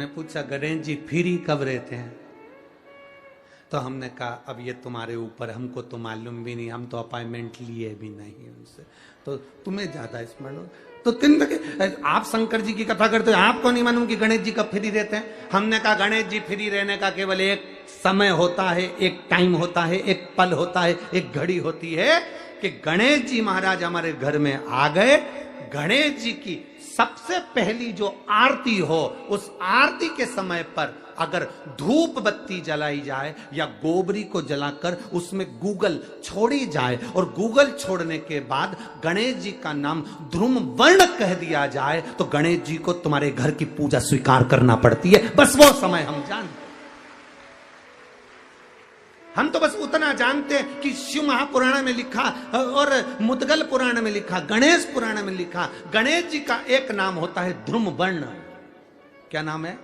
उन्होंने पूछा गणेश जी फ्री कब रहते हैं? तो हमने कहा अब ये तुम्हारे ऊपर, हमको तो मालूम भी नहीं, हम तो अपॉइंटमेंट लिए भी नहीं उनसे, तो तुम्हें ज्यादा स्मरण हो। तो आप शंकर जी की कथा करते हो, आपको नहीं मालूम कि गणेश जी कब फ्री रहते हैं? हमने कहा गणेश जी फ्री रहने का केवल एक समय होता है, एक टाइम होता है, एक पल होता है, एक घड़ी होती है कि गणेश जी महाराज हमारे घर में आ गए। गणेश जी की सबसे पहली जो आरती हो, उस आरती के समय पर अगर धूप बत्ती जलाई जाए या गोबरी को जलाकर उसमें गूगल छोड़ी जाए और गूगल छोड़ने के बाद गणेश जी का नाम ध्रुम वर्ण कह दिया जाए, तो गणेश जी को तुम्हारे घर की पूजा स्वीकार करना पड़ती है। बस वो समय हम जानते, हम तो बस उतना जानते हैं कि शिव महापुराण में लिखा और मुद्गल पुराण में लिखा, गणेश पुराण में लिखा, गणेश जी का एक नाम होता है ध्रुम वर्ण। क्या नाम है?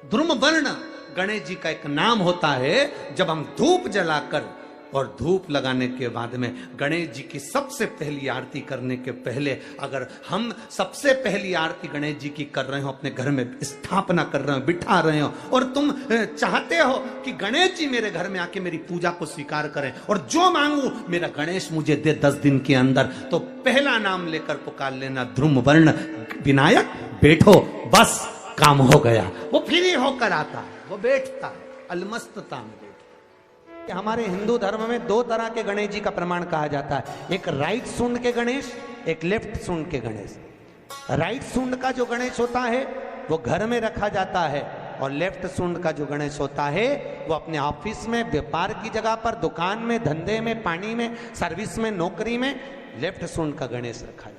ध्रुम वर्ण गणेश जी का एक नाम होता है। जब हम धूप जलाकर और धूप लगाने के बाद में गणेश जी की सबसे पहली आरती करने के पहले अगर हम सबसे पहली आरती गणेश जी की कर रहे हो, अपने घर में स्थापना कर रहे हो, बिठा रहे हो, और तुम चाहते हो कि गणेश जी मेरे घर में आके मेरी पूजा को स्वीकार करें और जो मांगू मेरा गणेश मुझे दे 10 दिन के अंदर, तो पहला नाम लेकर पुकार लेना ध्रुम वर्ण विनायक, बैठो, बस काम हो गया। वो फ्री होकर आता है, वो बैठता है अलमस्तता में। हमारे हिंदू धर्म में 2 तरह के गणेश जी का प्रमाण कहा जाता है, एक राइट सूंड के गणेश, एक लेफ्ट सूंड के गणेश। राइट सूंड का जो गणेश होता है वो घर में रखा जाता है, और लेफ्ट सूंड का जो गणेश होता है वो अपने ऑफिस में, व्यापार की जगह पर, दुकान में, धंधे में, पानी में, सर्विस में, नौकरी में लेफ्ट सूंड का गणेश रखा जाता है।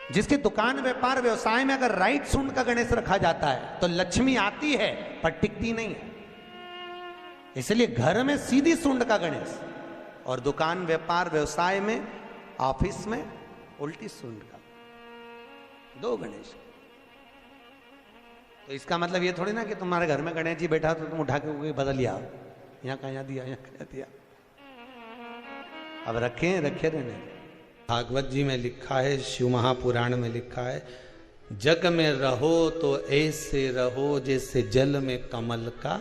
जिसकी दुकान, व्यापार, व्यवसाय में अगर राइट सूंड का गणेश रखा जाता है तो लक्ष्मी आती है पर टिकती नहीं है। इसलिए घर में सीधी सूंड का गणेश और दुकान, व्यापार, व्यवसाय में, ऑफिस में उल्टी सूंड का, 2 गणेश। तो इसका मतलब ये थोड़ी ना कि तुम्हारे घर में गणेश जी बैठा तो तुम उठा के कोई बदल लिया, यहां कहां दिया, यहां कहां दिया। अब रखे रहने। भागवत जी में लिखा है, शिव महापुराण में लिखा है, जग में रहो तो ऐसे रहो जैसे जल में कमल का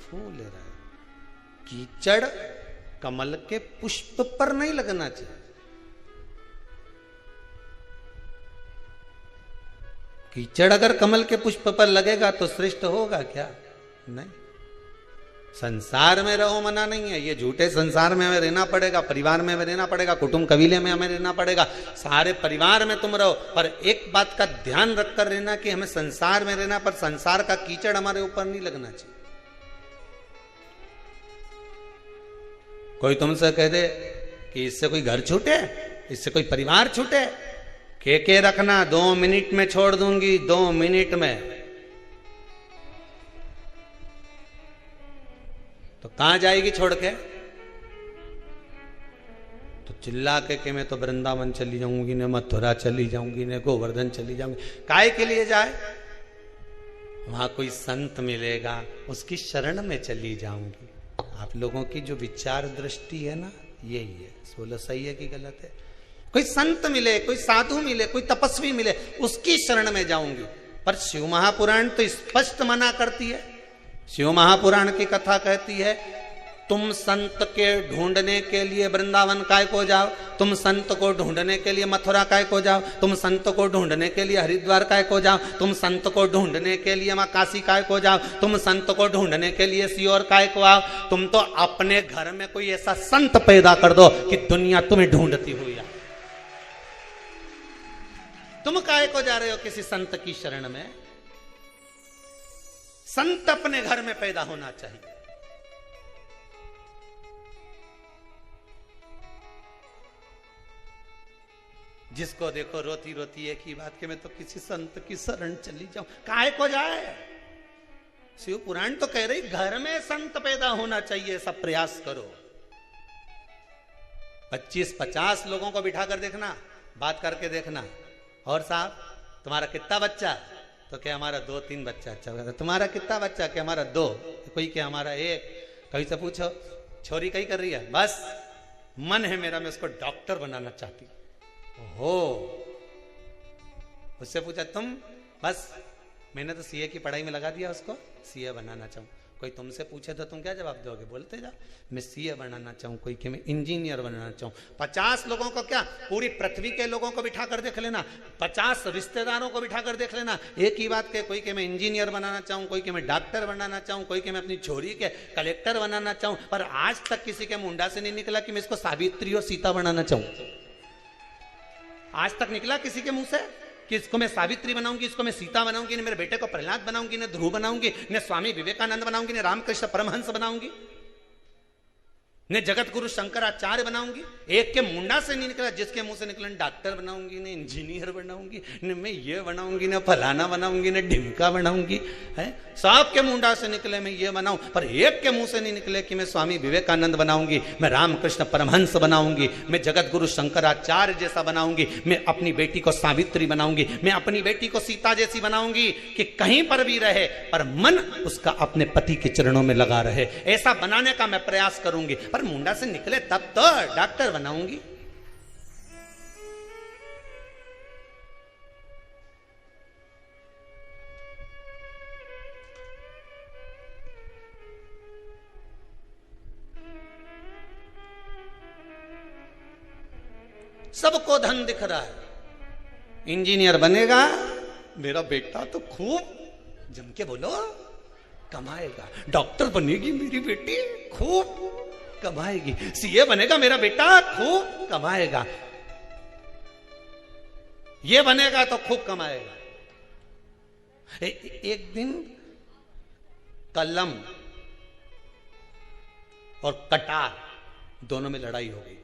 फूल रहे। कीचड़ कमल के पुष्प पर नहीं लगना चाहिए। कीचड़ अगर कमल के पुष्प पर लगेगा तो श्रेष्ठ होगा क्या? नहीं। संसार में रहो मना नहीं है, ये झूठे संसार में हमें रहना पड़ेगा, परिवार में हमें रहना पड़ेगा, कुटुंब कबीले में हमें रहना पड़ेगा, सारे परिवार में तुम रहो, पर एक बात का ध्यान रखकर रहना कि हमें संसार में रहना, पर संसार का कीचड़ हमारे ऊपर नहीं लगना चाहिए। कोई तुमसे कह दे कि इससे कोई घर छूटे, इससे कोई परिवार छूटे, के रखना 2 मिनट में छोड़ दूंगी, 2 मिनट में। तो कहां जाएगी छोड़ के? तो चिल्ला के मैं तो वृंदावन चली जाऊंगी, ने मथुरा चली जाऊंगी, ने गोवर्धन चली जाऊंगी। काय के लिए जाए? वहां कोई संत मिलेगा, उसकी शरण में चली जाऊंगी। आप लोगों की जो विचार दृष्टि है ना, यही है। बोलो सही है कि गलत है? कोई संत मिले, कोई साधु मिले, कोई तपस्वी मिले, उसकी शरण में जाऊंगी। पर शिव महापुराण तो स्पष्ट मना करती है। शिव महापुराण की कथा कहती है, तुम संत के ढूंढने के लिए वृंदावन काय को जाओ, तुम संत को ढूंढने के लिए मथुरा काय को जाओ, तुम संत को ढूंढने के लिए हरिद्वार काय को जाओ, तुम संत को ढूंढने के लिए मां काशी काय को जाओ, तुम संत को ढूंढने के लिए सीओर काय को आओ। तुम तो अपने घर में कोई ऐसा संत पैदा कर दो कि दुनिया तुम्हें ढूंढती हुई आए। तुम काय को जा रहे हो किसी संत की शरण में? संत अपने घर में पैदा होना चाहिए। जिसको देखो रोती रोती एक ही बात कि मैं तो किसी संत की शरण चली जाऊं। काहे को जाए? शिव पुराण तो कह रही घर में संत पैदा होना चाहिए, सब प्रयास करो। 25-50 लोगों को बिठा कर देखना, बात करके देखना, और साहब तुम्हारा कितना बच्चा? तो क्या हमारा 2-3 बच्चा। अच्छा, तुम्हारा कितना बच्चा? क्या हमारा 2। कोई क्या हमारा 1। कभी से पूछो छोरी कहीं कर रही है? बस मन है मेरा, मैं उसको डॉक्टर बनाना चाहती। हो उससे पूछा तुम, बस मैंने तो सीए की पढ़ाई में लगा दिया उसको, सीए बनाना चाहूँ। कोई तुमसे पूछे तो तुम क्या जवाब दोगे? बोलते जाओ मैं सीए बनाना चाहूँ, कोई कि मैं इंजीनियर बनाना चाहूँ। 50 लोगों को क्या, पूरी पृथ्वी के लोगों को बिठा कर देख लेना, 50 रिश्तेदारों को बिठा कर देख लेना, एक ही बात के, कोई कि मैं इंजीनियर बनाना चाहूँ, कोई कि मैं डॉक्टर बनाना चाहूँ, कोई कि मैं अपनी छोरी के कलेक्टर बनाना चाहूँ। पर आज तक किसी के मुंडा से नहीं निकला कि मैं इसको सावित्री और सीता बनाना चाहूँ। आज तक निकला किसी के मुंह से कि इसको मैं सावित्री बनाऊंगी, इसको मैं सीता बनाऊंगी, ने मेरे बेटे को प्रहलाद बनाऊंगी, ने ध्रुव बनाऊंगी, ने स्वामी विवेकानंद बनाऊंगी, ने रामकृष्ण परमहंस बनाऊंगी, ने जगत गुरु शंकराचार्य बनाऊंगी। एक के मुंडा से नहीं निकला जिसके मुंह से निकला डॉक्टर बनाऊंगी, ने इंजीनियर बनाऊंगी, ने मैं ये बनाऊंगी, ने फलाना बनाऊंगी, ने ढिमका बनाऊंगी। है सब के मुंडा से निकले मैं ये बनाऊं, पर एक के मुंह से नहीं निकले कि मैं स्वामी विवेकानंद बनाऊंगी, मैं रामकृष्ण परमहंस बनाऊंगी, मैं जगत गुरु शंकराचार्य जैसा बनाऊंगी, मैं अपनी बेटी को सावित्री बनाऊंगी, मैं अपनी बेटी को सीता जैसी बनाऊंगी कि कहीं पर भी रहे पर मन उसका अपने पति के चरणों में लगा रहे। ऐसा बनाने का मैं प्रयास करूंगी, पर मुंडा से निकले तब तो डॉक्टर बनाऊंगी। सबको धन दिख रहा है, इंजीनियर बनेगा मेरा बेटा तो खूब जम के बोलो कमाएगा, डॉक्टर बनेगी मेरी बेटी खूब कमाएगी, सीए बनेगा मेरा बेटा खूब कमाएगा, ये बनेगा तो खूब कमाएगा। एक दिन कलम और कटार दोनों में लड़ाई हो गई।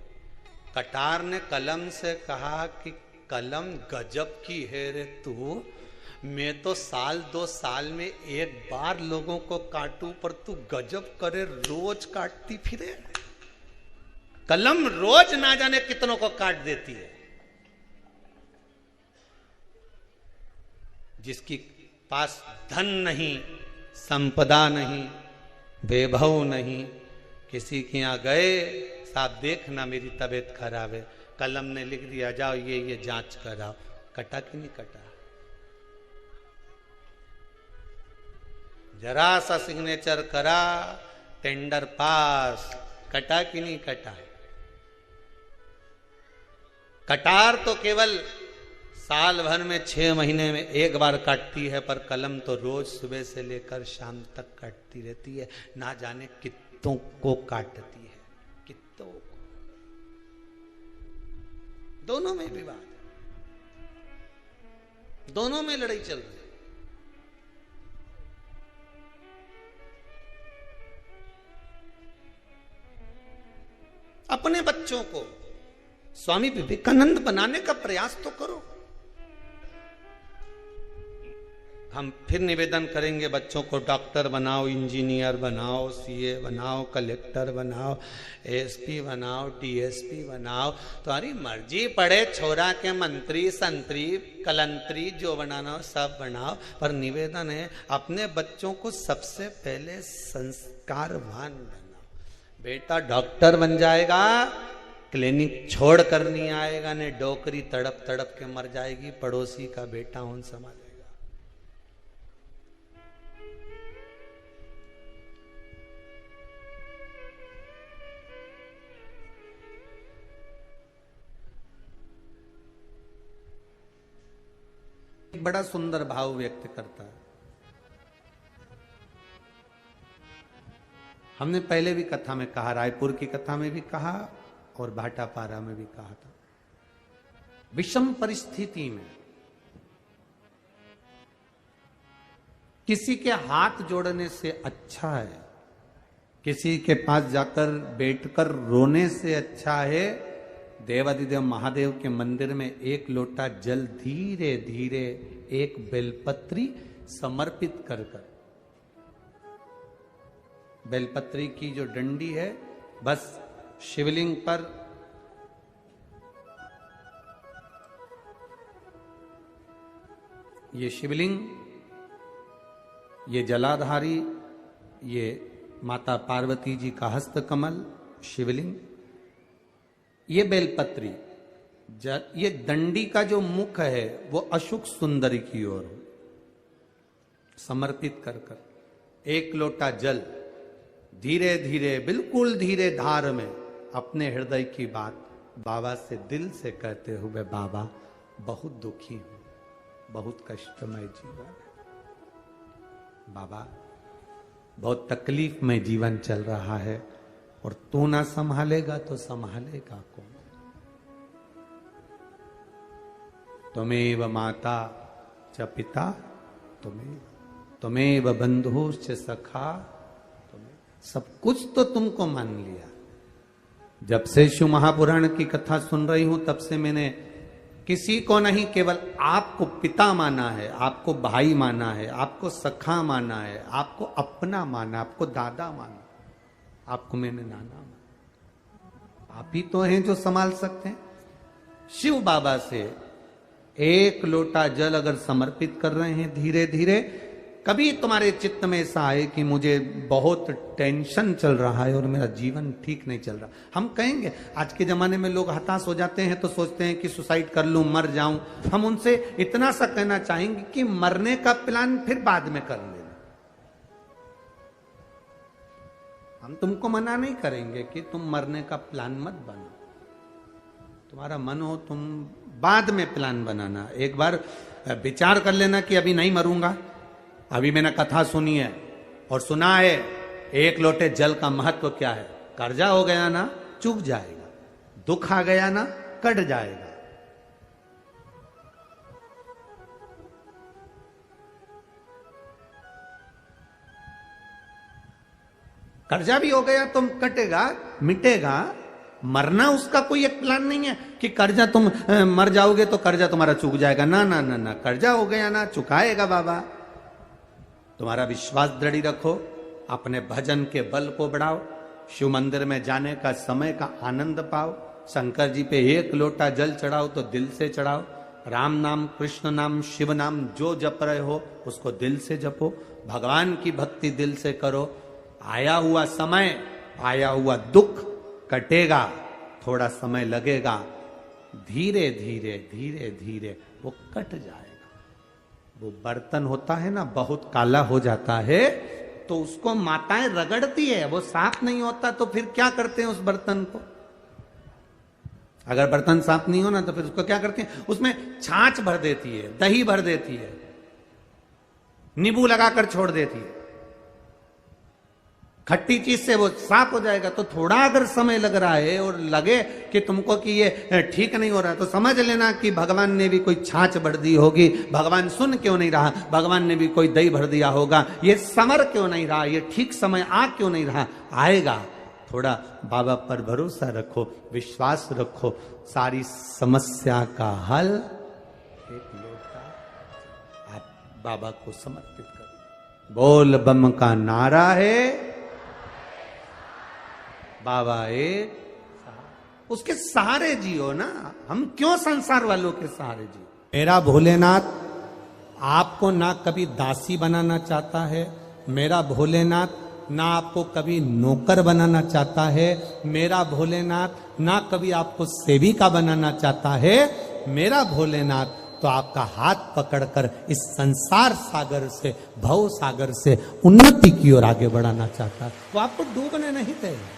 कटार ने कलम से कहा कि कलम गजब की है रे तू, मैं तो साल 2 साल में एक बार लोगों को काटूं, पर तू गजब करे रोज काटती फिरे। कलम रोज ना जाने कितनों को काट देती है। जिसकी पास धन नहीं, संपदा नहीं, वैभव नहीं, किसी के यहां गए, साहब देखना मेरी तबीयत खराब है, कलम ने लिख दिया जाओ ये जांच कराओ, कटा कि नहीं कटा? जरा सा सिग्नेचर करा, टेंडर पास, कटा कि नहीं कटा? कटार तो केवल साल भर में 6 महीने में एक बार काटती है, पर कलम तो रोज सुबह से लेकर शाम तक काटती रहती है, ना जाने कितनों को काटती है, कितनों को। दोनों में विवाद, दोनों में लड़ाई चल रही है। अपने बच्चों को स्वामी विवेकानंद बनाने का प्रयास तो करो। हम फिर निवेदन करेंगे बच्चों को डॉक्टर बनाओ, इंजीनियर बनाओ, सीए बनाओ, कलेक्टर बनाओ, एसपी बनाओ, डीएसपी बनाओ, तुम्हारी मर्जी, पड़े छोरा के मंत्री संतरी कलंतरी जो बनाना हो सब बनाओ, पर निवेदन है अपने बच्चों को सबसे पहले संस्कारवान बनाओ। बेटा डॉक्टर बन जाएगा, क्लिनिक छोड़ कर नहीं आएगा, ने डोकरी तड़प तड़प के मर जाएगी, पड़ोसी का बेटा उन समझ। बड़ा सुंदर भाव व्यक्त करता है। हमने पहले भी कथा में कहा, रायपुर की कथा में भी कहा और भाटापारा में भी कहा था, विषम परिस्थिति में किसी के हाथ जोड़ने से अच्छा है, किसी के पास जाकर बैठकर रोने से अच्छा है देवादिदेव महादेव के मंदिर में एक लोटा जल धीरे धीरे एक बेलपत्री समर्पित कर कर, बेलपत्री की जो डंडी है बस शिवलिंग पर ये शिवलिंग, ये जलाधारी, ये माता पार्वती जी का हस्त कमल शिवलिंग, ये बेलपत्री ये दंडी का जो मुख है वो अशुक सुंदरी की ओर समर्पित कर कर एक लोटा जल धीरे धीरे, बिल्कुल धीरे धार में अपने हृदय की बात बाबा से दिल से कहते हुए, बाबा बहुत दुखी हूं, बहुत कष्टमय जीवन है, बाबा बहुत तकलीफ में जीवन चल रहा है, और तू ना संभालेगा तो संभालेगा कौन? त्वमेव माता च पिता त्वमेव बंधुश्च सखा, सब कुछ तो तुमको मान लिया। जब से शिव महापुराण की कथा सुन रही हूं तब से मैंने किसी को नहीं, केवल आपको पिता माना है, आपको भाई माना है, आपको सखा माना है, आपको अपना माना, आपको दादा माना, आपको मैंने नाना माना। आप ही तो हैं जो संभाल सकते हैं। शिव बाबा से एक लोटा जल अगर समर्पित कर रहे हैं धीरे धीरे, कभी तुम्हारे चित्त में ऐसा आए कि मुझे बहुत टेंशन चल रहा है और मेरा जीवन ठीक नहीं चल रहा, हम कहेंगे, आज के जमाने में लोग हताश हो जाते हैं तो सोचते हैं कि सुसाइड कर लूं, मर जाऊं। हम उनसे इतना सा कहना चाहेंगे कि मरने का प्लान फिर बाद में कर लेना। हम तुमको मना नहीं करेंगे कि तुम मरने का प्लान मत बनाओ, तुम्हारा मन हो तुम बाद में प्लान बनाना। एक बार विचार कर लेना कि अभी नहीं मरूंगा, अभी मैंने कथा सुनी है और सुना है एक लोटे जल का महत्व क्या है। कर्जा हो गया ना चूक जाएगा, दुख आ गया ना कट जाएगा। कर्जा भी हो गया तो कटेगा, मिटेगा। मरना उसका कोई एक प्लान नहीं है कि कर्जा तुम मर जाओगे तो कर्जा तुम्हारा चूक जाएगा। ना ना ना ना, कर्जा हो गया ना चुकाएगा बाबा। तुम्हारा विश्वास दृढ़ रखो, अपने भजन के बल को बढ़ाओ, शिव मंदिर में जाने का समय का आनंद पाओ, शंकर जी पे एक लोटा जल चढ़ाओ तो दिल से चढ़ाओ, राम नाम, कृष्ण नाम, शिव नाम जो जप रहे हो उसको दिल से जपो, भगवान की भक्ति दिल से करो। आया हुआ समय, आया हुआ दुख कटेगा, थोड़ा समय लगेगा, धीरे धीरे धीरे धीरे वो कट जाएगा। वो बर्तन होता है ना बहुत काला हो जाता है तो उसको माताएं रगड़ती है, वो साफ नहीं होता तो फिर क्या करते हैं उस बर्तन को? अगर बर्तन साफ नहीं हो ना तो फिर उसको क्या करते हैं? उसमें छाछ भर देती है, दही भर देती है, नींबू लगाकर छोड़ देती है, खट्टी चीज से वो साफ हो जाएगा। तो थोड़ा अगर समय लग रहा है और लगे कि तुमको कि ये ठीक नहीं हो रहा तो समझ लेना कि भगवान ने भी कोई छाछ भर दी होगी, भगवान सुन क्यों नहीं रहा, भगवान ने भी कोई दही भर दिया होगा, ये समर क्यों नहीं रहा, ये ठीक समय आ क्यों नहीं रहा। आएगा, थोड़ा बाबा पर भरोसा रखो, विश्वास रखो, सारी समस्या का हल एक लोटा आप बाबा को समर्पित करो। बोल बम का नारा है, बाबा एक, उसके सहारे जियो ना। हम क्यों संसार वालों के सहारे जियो? मेरा भोलेनाथ आपको ना कभी दासी बनाना चाहता है, मेरा भोलेनाथ ना आपको कभी नौकर बनाना चाहता है, मेरा भोलेनाथ ना कभी आपको सेविका बनाना चाहता है। मेरा भोलेनाथ तो आपका हाथ पकड़कर इस संसार सागर से, भव सागर से उन्नति की ओर आगे बढ़ाना चाहता है। वो आपको डूबने नहीं देगा,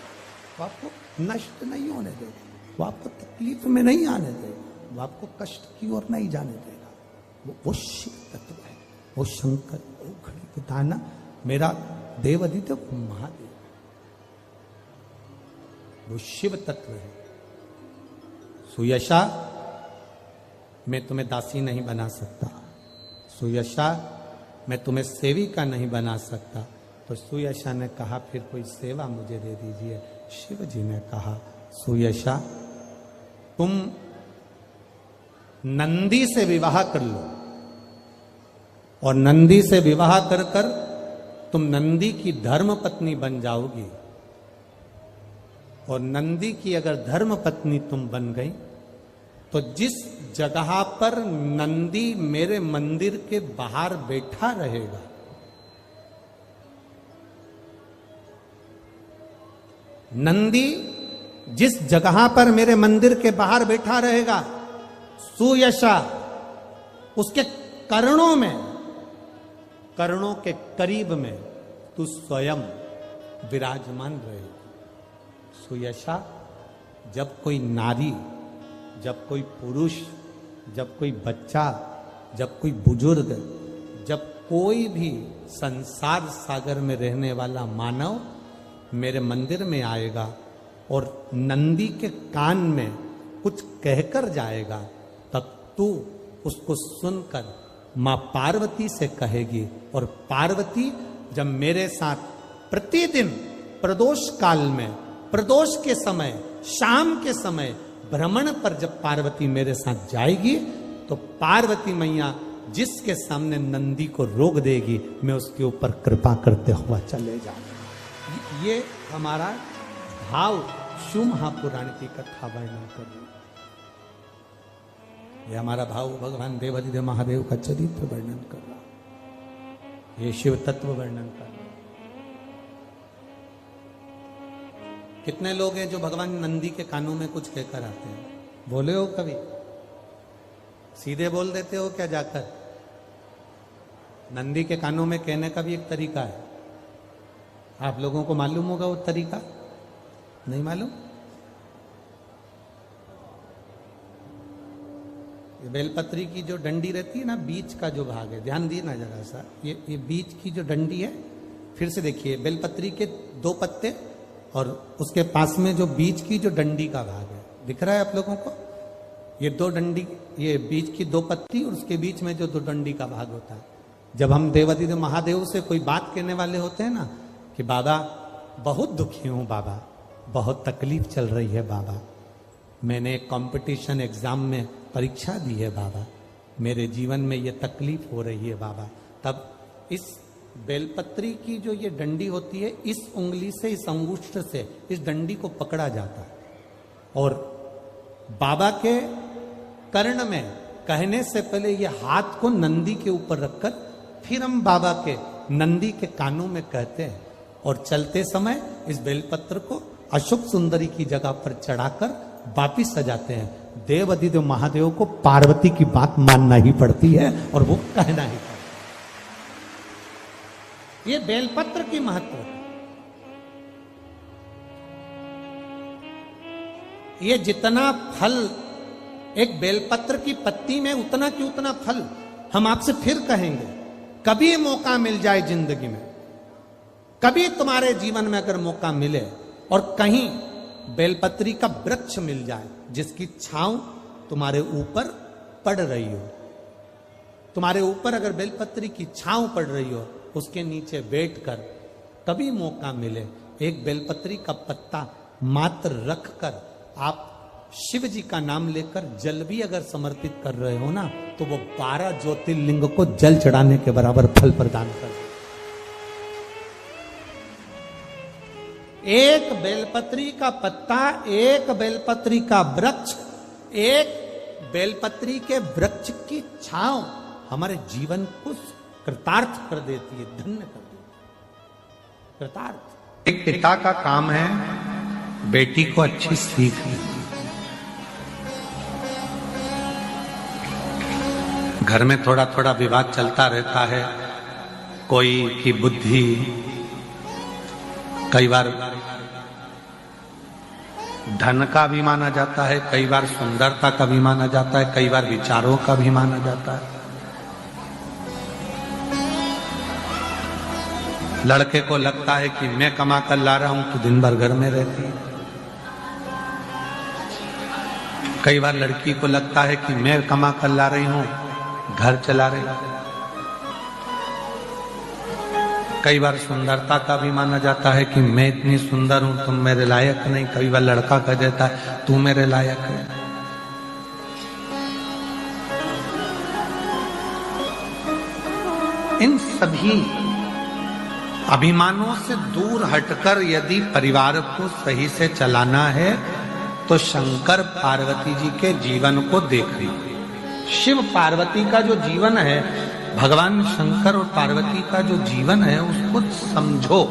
वो आपको नष्ट नहीं होने देगा, वो आपको तकलीफ में नहीं आने देगा, वो आपको कष्ट की ओर नहीं जाने देगा। वो शिव तत्व है, वो शंकर, वो खड़ी दाना, मेरा देवादित्य महादेव, वो शिव तत्व है। सुयशा मैं तुम्हें दासी नहीं बना सकता, सुयशा मैं तुम्हें सेविका नहीं बना सकता। तो सुयशा ने कहा फिर कोई सेवा मुझे दे दीजिए। शिव जी ने कहा सुयशा तुम नंदी से विवाह कर लो, और नंदी से विवाह कर कर तुम नंदी की धर्म पत्नी बन जाओगी, और नंदी की अगर धर्म पत्नी तुम बन गई तो जिस जगह पर नंदी मेरे मंदिर के बाहर बैठा रहेगा, नंदी जिस जगह पर मेरे मंदिर के बाहर बैठा रहेगा सुयशा, उसके कर्णों में, कर्णों के करीब में तू स्वयं विराजमान रहे। सुयशा, जब कोई नारी, जब कोई पुरुष, जब कोई बच्चा, जब कोई बुजुर्ग, जब कोई भी संसार सागर में रहने वाला मानव मेरे मंदिर में आएगा और नंदी के कान में कुछ कहकर जाएगा, तब तू उसको सुनकर मां पार्वती से कहेगी। और पार्वती जब मेरे साथ प्रतिदिन प्रदोष काल में, प्रदोष के समय, शाम के समय भ्रमण पर जब पार्वती मेरे साथ जाएगी, तो पार्वती मैया जिसके सामने नंदी को रोक देगी, मैं उसके ऊपर कृपा करते हुआ चले जाऊंगा। ये हमारा भाव शिव महापुराण की कथा वर्णन कर रही है। ये हमारा भाव भगवान देवाधिदेव महादेव का चरित्र वर्णन कर रहा है, ये शिव तत्व वर्णन कर रहा है। कितने लोग हैं जो भगवान नंदी के कानों में कुछ कहकर आते हैं? बोले हो कभी? सीधे बोल देते हो क्या जाकर? नंदी के कानों में कहने का भी एक तरीका है। आप लोगों को मालूम होगा वो तरीका? नहीं मालूम? ये बेलपत्री की जो डंडी रहती है ना, बीच का जो भाग है, ध्यान दिए ना जरा सा, ये बीच की जो डंडी है, फिर से देखिए, बेलपत्री के 2 पत्ते और उसके पास में जो बीच की जो डंडी का भाग है, दिख रहा है आप लोगों को? ये 2 डंडी, ये बीच की 2 पत्ती और उसके बीच में जो 2 डंडी का भाग होता है। जब हम देवाधिदेव महादेव से कोई बात कहने वाले होते हैं ना, कि बाबा बहुत दुखी हूं, बाबा बहुत तकलीफ चल रही है, बाबा मैंने एक कंपटीशन एग्जाम में परीक्षा दी है, बाबा मेरे जीवन में ये तकलीफ हो रही है, बाबा, तब इस बेलपत्री की जो ये डंडी होती है, इस उंगली से, इस अंगुष्ठ से इस डंडी को पकड़ा जाता है और बाबा के कर्ण में कहने से पहले ये हाथ को नंदी के ऊपर रखकर फिर हम बाबा के नंदी के कानों में कहते हैं और चलते समय इस बेलपत्र को अशोक सुंदरी की जगह पर चढ़ाकर वापिस सजाते हैं। देवाधिदेव महादेव को पार्वती की बात मानना ही पड़ती है और वो कहना ही पड़ता है। ये बेलपत्र की महत्व है। ये जितना फल एक बेलपत्र की पत्ती में, उतना की उतना फल हम आपसे फिर कहेंगे। कभी मौका मिल जाए जिंदगी में, कभी तुम्हारे जीवन में अगर मौका मिले और कहीं बेलपत्री का वृक्ष मिल जाए जिसकी छांव तुम्हारे ऊपर पड़ रही हो, तुम्हारे ऊपर अगर बेलपत्री की छांव पड़ रही हो, उसके नीचे बैठकर कभी मौका मिले, एक बेलपत्री का पत्ता मात्र रखकर आप शिव जी का नाम लेकर जल भी अगर समर्पित कर रहे हो ना, तो वो 12 ज्योतिर्लिंग को जल चढ़ाने के बराबर फल प्रदान कर। एक बेलपत्री का पत्ता, एक बेलपत्री का वृक्ष, एक बेलपत्री के वृक्ष की छांव हमारे जीवन को कृतार्थ कर देती है, धन्य कर देती है, कृतार्थ। एक पिता का काम है बेटी को अच्छी सीख दी। घर में थोड़ा थोड़ा विवाद चलता रहता है, कोई की बुद्धि, कई बार धन का भी माना जाता है, कई बार सुंदरता का भी माना जाता है, कई बार विचारों का भी माना जाता है। लड़के को लगता है कि मैं कमा कर ला रहा हूं तो दिन भर घर में रहती है। कई बार लड़की को लगता है कि मैं कमा कर ला रही हूं, घर चला रही हूं। कई बार सुंदरता का भी माना जाता है कि मैं इतनी सुंदर हूं, तुम मेरे लायक नहीं। कई बार लड़का कह देता है तू मेरे लायक है। इन सभी अभिमानों से दूर हटकर यदि परिवार को सही से चलाना है तो शंकर पार्वती जी के जीवन को देखिए। शिव पार्वती का जो जीवन है, भगवान शंकर और पार्वती का जो जीवन है, उसको समझो।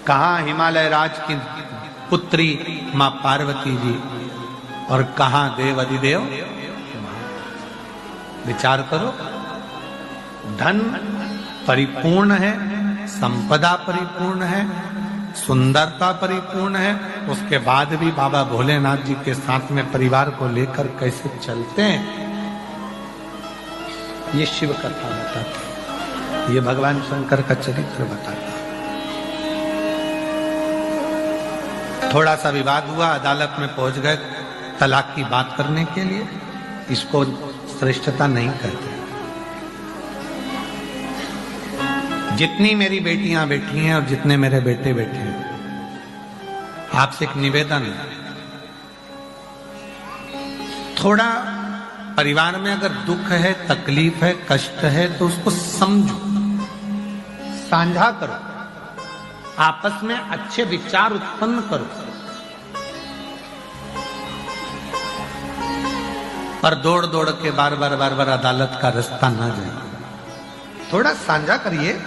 कहाँ हिमालय राज की पुत्री मां पार्वती जी और कहाँ देव अधिदेव विचार करो, धन परिपूर्ण है, संपदा परिपूर्ण है, सुंदरता परिपूर्ण है, उसके बाद भी बाबा भोलेनाथ जी के साथ में परिवार को लेकर कैसे चलते हैं, ये शिव कथा बताते हैं, ये भगवान शंकर का चरित्र बताता है। थोड़ा सा विवाद हुआ, अदालत में पहुंच गए तलाक की बात करने के लिए, इसको श्रेष्ठता नहीं कहते। जितनी मेरी बेटियां बैठी हैं और जितने मेरे बेटे बैठे हैं, आपसे एक निवेदन है, थोड़ा परिवार में अगर दुख है, तकलीफ है, कष्ट है, तो उसको समझो, साझा करो, आपस में अच्छे विचार उत्पन्न करो, पर दौड़ दौड़ के बार बार अदालत का रास्ता ना जाए। थोड़ा साझा करिए,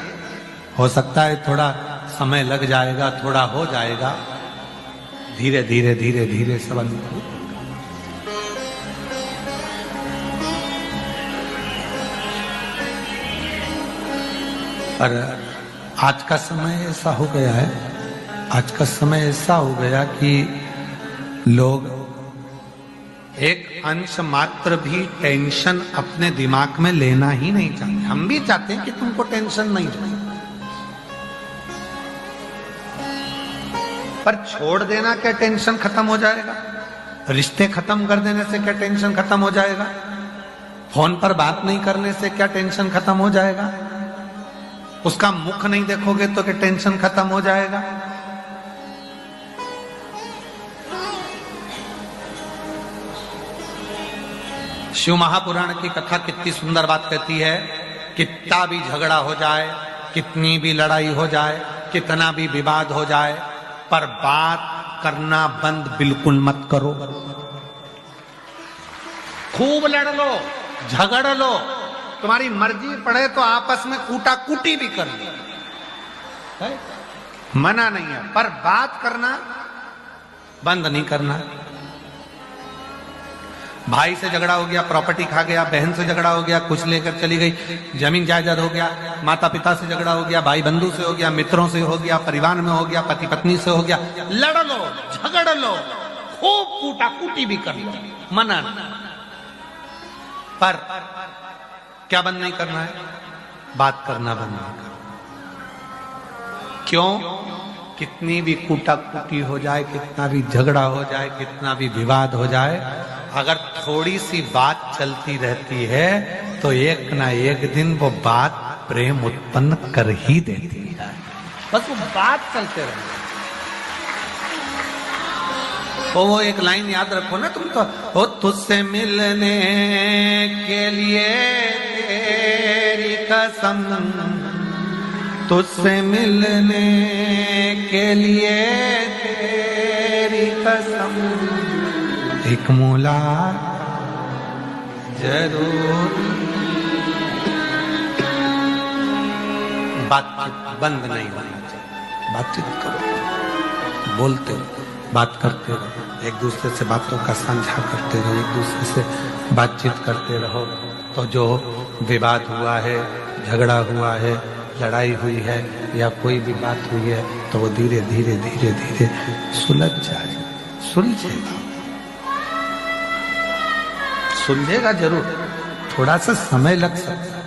हो सकता है थोड़ा समय लग जाएगा, थोड़ा हो जाएगा, धीरे धीरे धीरे धीरे सब अनुभव। पर आज का समय ऐसा हो गया है, आज का समय ऐसा हो गया कि लोग एक अंश मात्र भी टेंशन अपने दिमाग में लेना ही नहीं चाहते। हम भी चाहते हैं कि तुमको टेंशन नहीं जाए, पर छोड़ देना क्या टेंशन खत्म हो जाएगा? रिश्ते खत्म कर देने से क्या टेंशन खत्म हो जाएगा? फोन पर बात नहीं करने से क्या टेंशन खत्म हो जाएगा? उसका मुख नहीं देखोगे तो क्या टेंशन खत्म हो जाएगा? शिव महापुराण की कथा कितनी सुंदर बात कहती है, कितना भी झगड़ा हो जाए, कितनी भी लड़ाई हो जाए, कितना भी विवाद हो जाए, पर बात करना बंद बिल्कुल मत करो। खूब लड़ लो, झगड़ लो, तुम्हारी मर्जी पड़े तो आपस में कूटा कूटी भी कर लो, मना नहीं है, पर बात करना बंद नहीं करना। भाई से झगड़ा हो गया, प्रॉपर्टी खा गया, बहन से झगड़ा हो गया, कुछ लेकर चली गई, जमीन जायदाद हो गया, माता पिता से झगड़ा हो गया, भाई बंधु से हो गया, मित्रों से हो गया, परिवार में हो गया, पति पत्नी से हो गया, लड़ लो, झगड़ लो, खूब कूटा कूटी भी कर लो, मना नहीं। पर क्या बंद नहीं करना है? बात करना बंद नहीं करना। क्यों? कितनी भी कूटा कूटी हो जाए, कितना भी झगड़ा हो जाए, कितना भी विवाद हो जाए, अगर थोड़ी सी बात चलती रहती है तो एक ना एक दिन वो बात प्रेम उत्पन्न कर ही देती है। बस वो बात चलते रहे। वो एक लाइन याद रखो ना तुम तो, हो तुझसे मिलने के लिए तेरी कसम, तुझसे मिलने के लिए तेरी कसम, एक मुलाकात जरूर। बातचीत बंद नहीं होना चाहिए, बातचीत करो, बोलते रहो, बात करते रहो, एक दूसरे से बातों का साझा करते रहो, एक दूसरे से बातचीत करते रहो, तो जो विवाद हुआ है, झगड़ा हुआ है, लड़ाई हुई है या कोई भी बात हुई है, तो वो धीरे धीरे धीरे धीरे सुलझ जाएगा, सुलझेगा, सुलझेगा जरूर, थोड़ा सा समय लग सकता है।